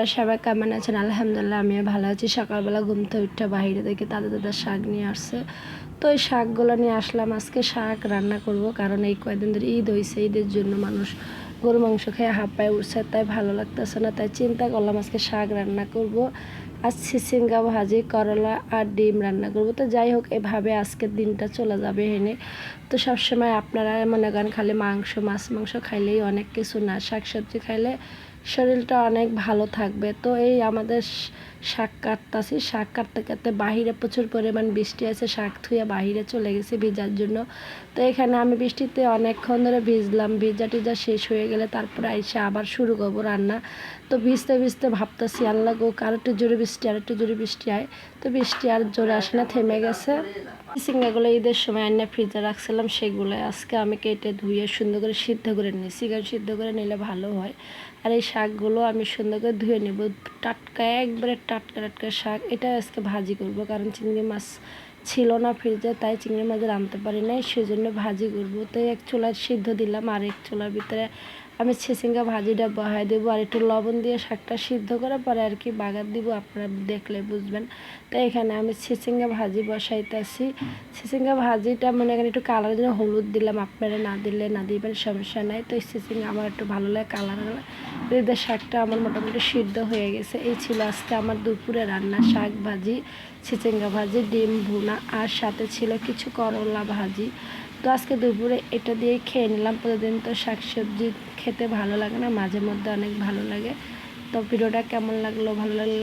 আপনারা সবাই কেমন আছেন? আলহামদুলিল্লাহ আমিও ভালো আছি। সকালবেলা ঘুম থেকে উঠে বাইরে থেকে তাজা শাক নিয়ে আসছে। তো এই শাকগুলো নিয়ে আসলাম। আজকে শাক রান্না করব, কারণ এই কয়েকদিন ধরে ঈদ হয়েছে। ঈদের জন্য মানুষ গরু মাংস খেয়ে হাঁপায়ে উঠছে, তাই ভালো লাগতেছে না। তাই চিন্তা করলাম আজকে শাক রান্না করব। আজ চিচিঙ্গা ভাজি, করলা আর ডিম রান্না করব। তো যাই হোক, এভাবে আজকের দিনটা চলে যাবে হেনে। তো সবসময় আপনারা মনে করেন খালি মাংস মাছ খাইলেই অনেক কিছু না, শাকসবজি খাইলে শরীরটা অনেক ভালো থাকবে। তো এই আমাদের শাক কাটতেছি, শাক কাটতে কাটতে বাহিরে প্রচুর পরিমাণ বৃষ্টি আছে, শাক ধুয়ে বাহিরে চলে গেছে ভিজার জন্য। তো এখানে আমি বৃষ্টিতে অনেকক্ষণ ধরে ভিজলাম, ভিজা টিজা শেষ হয়ে গেলে তারপরে আইসা আবার শুরু করবো রান্না। তো ভিজতে ভিজতে ভাবতেছি আল্লাহ গো, আরেকটু জোরে বৃষ্টি, আরেকটু জোরে বৃষ্টি আয়। তো বৃষ্টি আর জোরে আসে না, থেমে গেছে। চিচিঙ্গাগুলো ঈদের সময় এনে ফ্রিজে রাখছিলাম, সেগুলো আজকে আমি কেটে ধুয়ে সুন্দর করে সিদ্ধ করে নিয়েছি, কারণ সিদ্ধ করে নিলে ভালো হয়। আর এই শাকগুলো আমি সুন্দর করে ধুয়ে নেব, টাটকা একবারে টাটকা টাটকা শাক। এটা আজকে ভাজি করব, কারণ চিংড়ি মাছ ছিল না ফ্রিজে, তাই চিংড়ি মাছ আনতে পারি নাই, সেজন্য ভাজি করবো। তো এক চুলার সিদ্ধ দিলাম, আর এক চুলার ভিতরে আমি চিচিঙ্গা ভাজিটা বহাই দেবো, আর একটু লবণ দিয়ে শাকটা সিদ্ধ করে পরে আর কি বাগার দিব, আপনারা দেখলে বুঝবেন। তো এখানে আমি চিচিঙ্গা ভাজি বসাইতেছি। চিচিঙ্গা ভাজিটা মনে করেন একটু কালারের জন্য হলুদ দিলাম, আপনারা না দিলে না দিবেন, সমস্যা নাই। তো এই চিচিঙ্গা আমার একটু ভালো লাগে কালার। ঈদের শাকটা আমার মোটামুটি সিদ্ধ হয়ে গেছে। এই ছিল আজকে আমার দুপুরে রান্না, শাক ভাজি, চিচিঙ্গা ভাজি, ডিম ভুনা, আর সাথে ছিল কিছু করলা ভাজি। তো আজকে দুপুরে এটা দিয়েই খেয়ে নিলাম। প্রতিদিন তো শাকসবজি খেতে ভালো লাগে না, মাঝে মধ্যে অনেক ভালো লাগে। তো ভিডিওটা কেমন লাগলো, ভালো লাগলো